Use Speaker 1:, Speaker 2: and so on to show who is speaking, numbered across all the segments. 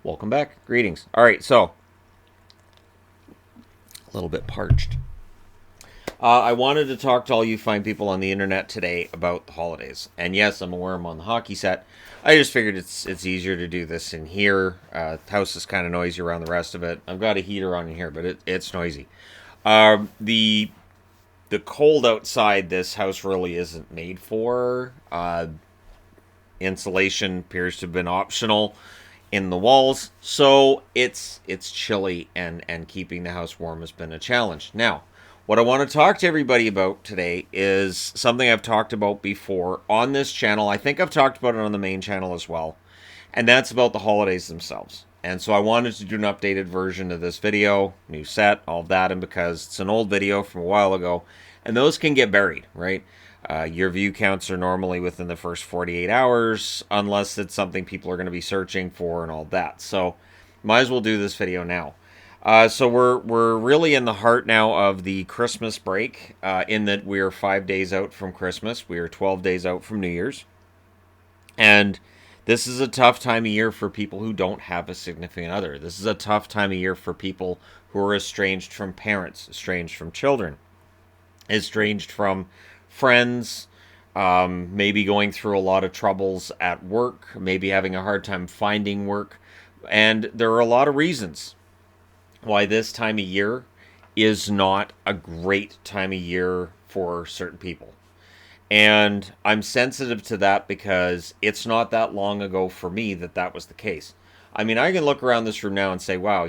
Speaker 1: Welcome back. Greetings. All right, so a little bit parched. I wanted to talk to all you fine people on the internet today about the holidays. And yes, I'm aware I'm on the hockey set. I just figured it's easier to do this in here. The house is kind of noisy around the rest of it. I've got a heater on in here, but it's noisy. The cold outside this house really isn't made for. Insulation appears to have been optional in the walls, so it's chilly, and keeping the house warm has been a challenge. Now, what I want to talk to everybody about today is something I've talked about before on this channel. I think I've talked about it on the main channel as well, and that's about the holidays themselves. And so I wanted to do an updated version of this video, new set, all of that, and because it's an old video from a while ago, and those can get buried, right? Your view counts are normally within the first 48 hours, unless it's something people are going to be searching for and all that. So might as well do this video now. So we're really in the heart now of the Christmas break, in that we're 5 days out from Christmas. We are 12 days out from New Year's. And this is a tough time of year for people who don't have a significant other. This is a tough time of year for people who are estranged from parents, estranged from children, estranged from friends, maybe going through a lot of troubles at work, maybe having a hard time finding work. And there are a lot of reasons why this time of year is not a great time of year for certain people. And I'm sensitive to that because it's not that long ago for me that was the case. I mean, I can look around this room now and say, wow,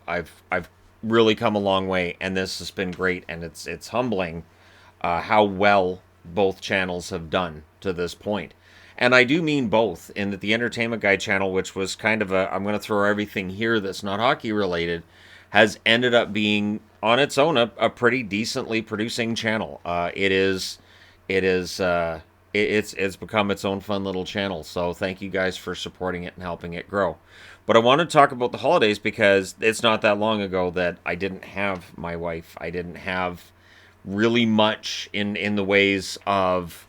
Speaker 1: I've really come a long way, and this has been great, and it's humbling how well both channels have done to this point. And I do mean both, in that the Entertainment Guy channel, which was kind of I'm going to throw everything here that's not hockey related, has ended up being on its own a pretty decently producing channel. It's become its own fun little channel. So thank you guys for supporting it and helping it grow. But I want to talk about the holidays because it's not that long ago that I didn't have my wife. I didn't have really much in the ways of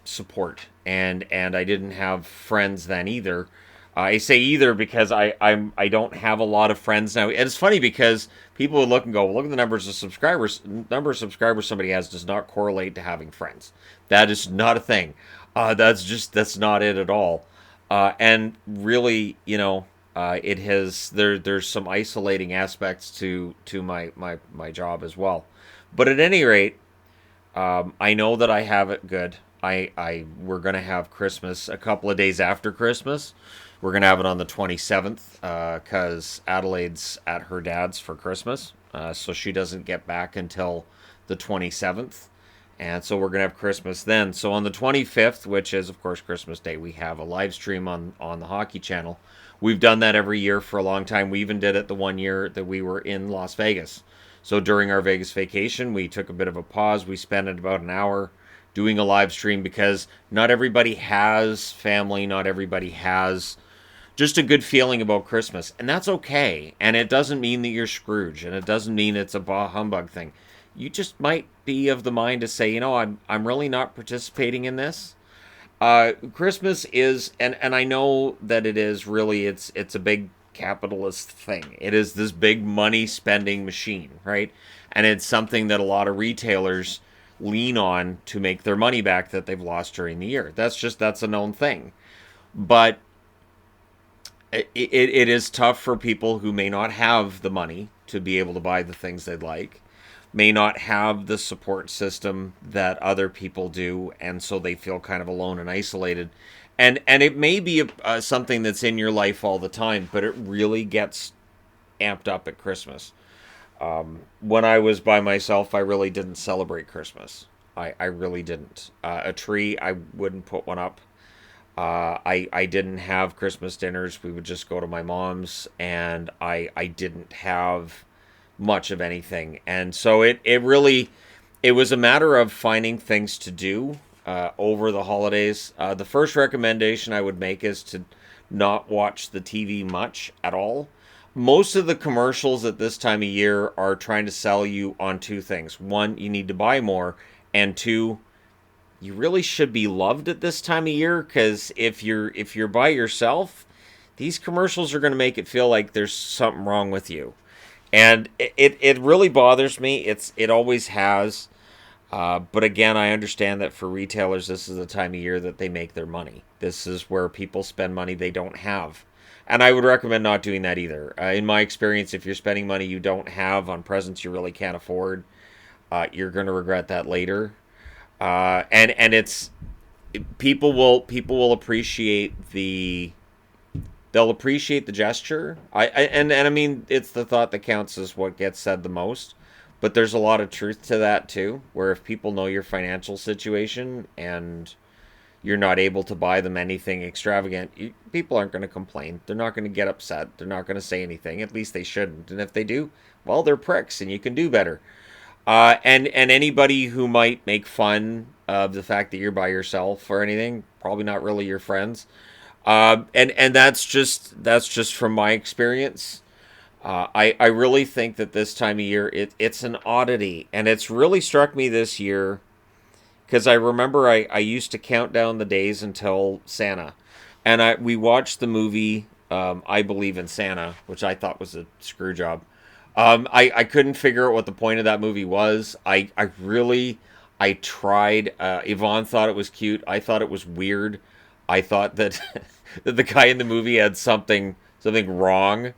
Speaker 1: support, and I didn't have friends then either. I say either because I don't have a lot of friends now. And it's funny because people would look and go, well, look at the numbers of subscribers. Number of subscribers somebody has does not correlate to having friends. That is not a thing. That's not it at all. And really, it has there's some isolating aspects to my job as well. But at any rate, I know that I have it good. We're gonna have Christmas a couple of days after Christmas. We're gonna have it on the 27th because Adelaide's at her dad's for Christmas, so she doesn't get back until the 27th, and so we're gonna have Christmas then. So on the 25th, which is of course Christmas Day, we have a live stream on the hockey channel. We've done that every year for a long time. We even did it the one year that we were in Las Vegas. So during our Vegas vacation, we took a bit of a pause. We spent about an hour doing a live stream because not everybody has family, not everybody has just a good feeling about Christmas, and that's okay. And it doesn't mean that you're Scrooge, and it doesn't mean it's a bah humbug thing. You just might be of the mind to say, I'm really not participating in this. Christmas is, and I know that it is really, it's a big capitalist thing. It is this big money spending machine, right? And it's something that a lot of retailers lean on to make their money back that they've lost during the year. That's a known thing. But it is tough for people who may not have the money to be able to buy the things they'd like, may not have the support system that other people do, and so they feel kind of alone and isolated. And it may be something that's in your life all the time, but it really gets amped up at Christmas. When I was by myself, I really didn't celebrate Christmas. I really didn't. A tree, I wouldn't put one up. I didn't have Christmas dinners. We would just go to my mom's, and I didn't have much of anything. And so it was a matter of finding things to do over the holidays. The first recommendation I would make is to not watch the TV much at all. Most of the commercials at this time of year are trying to sell you on two things. One, you need to buy more, and two, you really should be loved at this time of year, because if you're by yourself, these commercials are going to make it feel like there's something wrong with you. And it really bothers me. It always has. But again, I understand that for retailers, this is the time of year that they make their money. This is where people spend money they don't have. And I would recommend not doing that either. In my experience, if you're spending money you don't have on presents you really can't afford, you're going to regret that later. And it's people will appreciate they'll appreciate the gesture. And I mean, it's the thought that counts as what gets said the most. But there's a lot of truth to that too, where if people know your financial situation and you're not able to buy them anything extravagant, people aren't going to complain. They're not going to get upset. They're not going to say anything. At least they shouldn't. And if they do, well, they're pricks, and you can do better. And anybody who might make fun of the fact that you're by yourself or anything, probably not really your friends. And that's just from my experience. I really think that this time of year it's an oddity, and it's really struck me this year because I remember I used to count down the days until Santa, and we watched the movie I Believe in Santa, which I thought was a screw job. I couldn't figure out what the point of that movie was. I tried. Yvonne thought it was cute. I thought it was weird. I thought that that the guy in the movie had something wrong,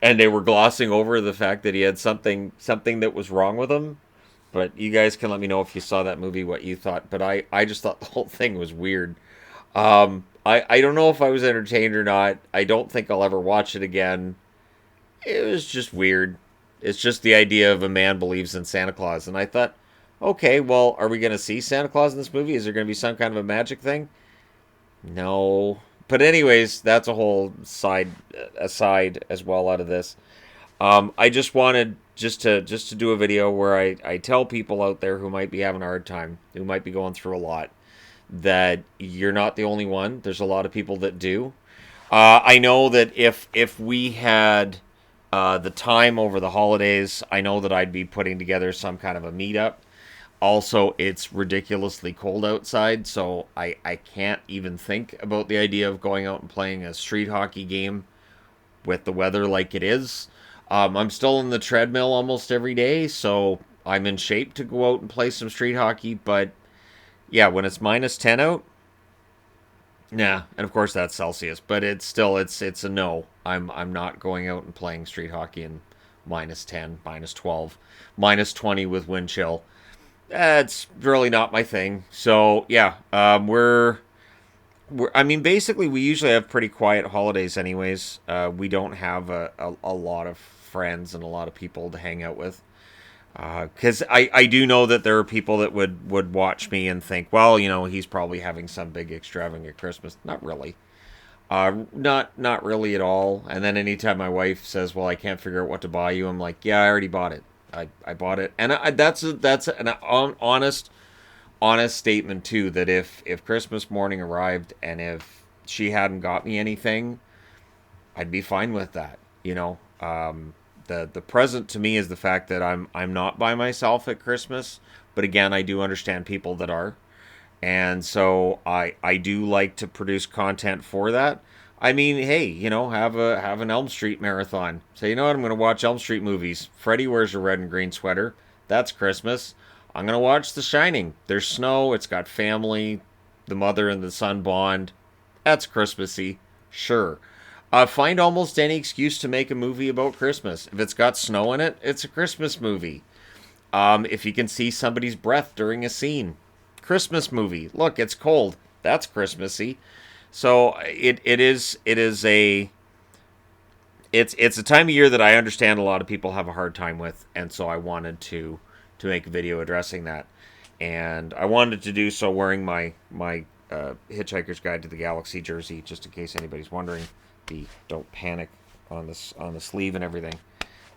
Speaker 1: and they were glossing over the fact that he had something that was wrong with him. But you guys can let me know if you saw that movie what you thought. But I just thought the whole thing was weird. I don't know if I was entertained or not. I don't think I'll ever watch it again. It was just weird. It's just the idea of a man believes in Santa Claus, and I thought, okay, well, are we going to see Santa Claus in this movie? Is there going to be some kind of a magic thing? No. But anyways, that's a whole side aside as well out of this. I just wanted just to do a video where I tell people out there who might be having a hard time, who might be going through a lot, that you're not the only one. There's a lot of people that do. I know that if we had the time over the holidays, I know that I'd be putting together some kind of a meetup. Also, it's ridiculously cold outside, so I can't even think about the idea of going out and playing a street hockey game with the weather like it is. I'm still in the treadmill almost every day, so I'm in shape to go out and play some street hockey. But yeah, when it's -10 out, nah. And of course that's Celsius, but it's a no. I'm not going out and playing street hockey in -10, -12, -20 with wind chill. That's really not my thing. So yeah, I mean, basically, we usually have pretty quiet holidays, anyways. We don't have a lot of friends and a lot of people to hang out with. Because I do know that there are people that would watch me and think, well, he's probably having some big extravagant Christmas. Not really. Not really at all. And then anytime my wife says, well, I can't figure out what to buy you, I'm like, yeah, I already bought it. I bought it, and that's an honest statement too. That if Christmas morning arrived and if she hadn't got me anything, I'd be fine with that. The present to me is the fact that I'm not by myself at Christmas. But again, I do understand people that are, and so I do like to produce content for that. I mean, hey, have an Elm Street marathon. Say, you know what? I'm going to watch Elm Street movies. Freddy wears a red and green sweater. That's Christmas. I'm going to watch The Shining. There's snow. It's got family. The mother and the son bond. That's Christmassy. Sure. Find almost any excuse to make a movie about Christmas. If it's got snow in it, it's a Christmas movie. If you can see somebody's breath during a scene, Christmas movie. Look, it's cold. That's Christmassy. So it's a time of year that I understand a lot of people have a hard time with, and so I wanted to make a video addressing that, and I wanted to do so wearing my Hitchhiker's Guide to the Galaxy jersey, just in case anybody's wondering. The "Don't Panic" on the sleeve and everything,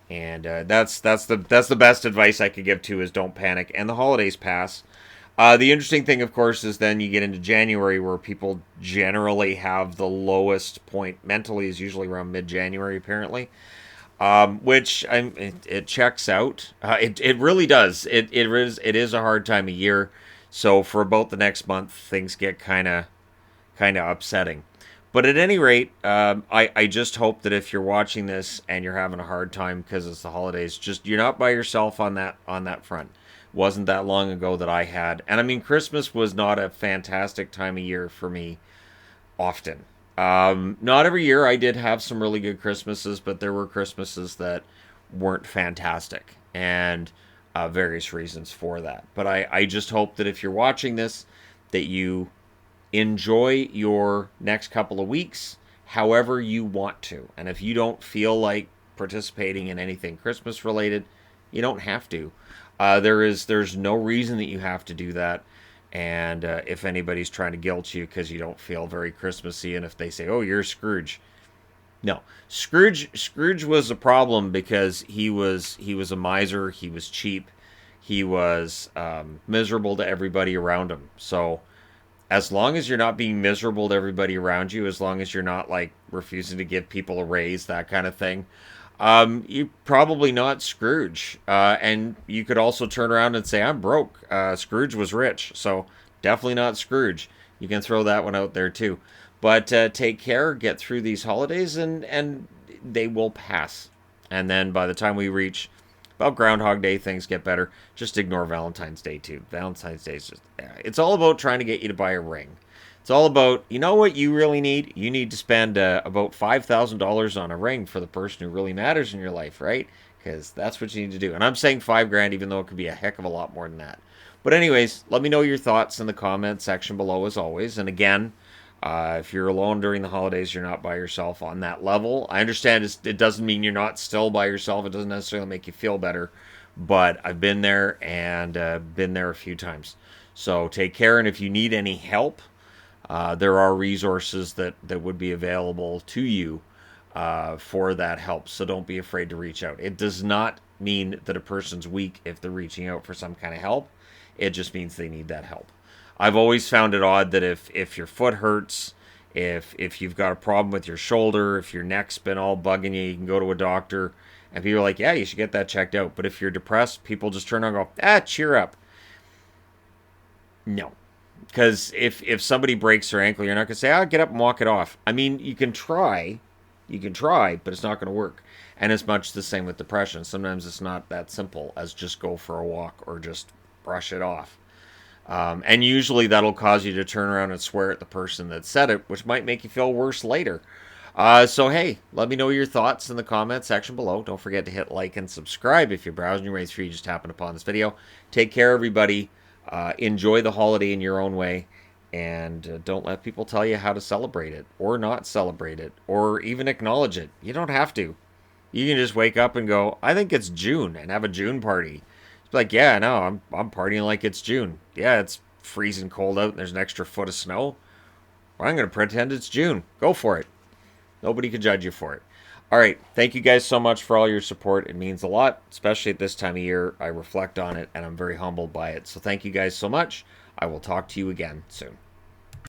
Speaker 1: and that's the best advice I could give to is don't panic. And the holidays pass. The interesting thing, of course, is then you get into January where people generally have the lowest point mentally is usually around mid-January, apparently, which it checks out. It really does. It is a hard time of year. So for about the next month, things get kind of upsetting. But at any rate, I just hope that if you're watching this and you're having a hard time because it's the holidays, just you're not by yourself on that front. Wasn't that long ago that I had, and I mean Christmas was not a fantastic time of year for me often. Not every year. I did have some really good Christmases, but there were Christmases that weren't fantastic, and various reasons for that. But I just hope that if you're watching this, that you enjoy your next couple of weeks however you want to. And if you don't feel like participating in anything Christmas related, you don't have to. There's no reason that you have to do that. And if anybody's trying to guilt you because you don't feel very Christmassy, and if they say, "Oh, you're Scrooge," no, Scrooge was a problem because he was a miser. He was cheap. He was miserable to everybody around him. So as long as you're not being miserable to everybody around you, as long as you're not like refusing to give people a raise, that kind of thing, you probably not Scrooge. And you could also turn around and say, I'm broke. Scrooge was rich. So definitely not Scrooge. You can throw that one out there too. But take care, get through these holidays, and they will pass. And then by the time we reach about Groundhog Day, things get better. Just ignore Valentine's Day too. Valentine's Day is just, it's all about trying to get you to buy a ring. It's all about, you know what you really need? You need to spend about $5,000 on a ring for the person who really matters in your life, right? Because that's what you need to do. And I'm saying 5 grand, even though it could be a heck of a lot more than that. But anyways, let me know your thoughts in the comment section below as always. And again, if you're alone during the holidays, you're not by yourself on that level. I understand it doesn't mean you're not still by yourself. It doesn't necessarily make you feel better. But I've been there and been there a few times. So take care. And if you need any help, there are resources that would be available to you for that help. So don't be afraid to reach out. It does not mean that a person's weak if they're reaching out for some kind of help. It just means they need that help. I've always found it odd that if your foot hurts, if you've got a problem with your shoulder, if your neck's been all bugging you, you can go to a doctor. And people are like, yeah, you should get that checked out. But if you're depressed, people just turn around and go, cheer up. No. Because if somebody breaks their ankle, you're not going to say, get up and walk it off. I mean, you can try, but it's not going to work. And it's much the same with depression. Sometimes it's not that simple as just go for a walk or just brush it off. And usually that'll cause you to turn around and swear at the person that said it, which might make you feel worse later. So, hey, let me know your thoughts in the comment section below. Don't forget to hit like and subscribe if you're browsing your ways through. You just happened upon this video. Take care, everybody. Enjoy the holiday in your own way. And don't let people tell you how to celebrate it or not celebrate it or even acknowledge it. You don't have to. You can just wake up and go, I think it's June, and have a June party. Like, yeah, no, I'm partying like it's June. Yeah, it's freezing cold out and there's an extra foot of snow. Well, I'm going to pretend it's June. Go for it. Nobody can judge you for it. All right. Thank you guys so much for all your support. It means a lot, especially at this time of year. I reflect on it and I'm very humbled by it. So thank you guys so much. I will talk to you again soon.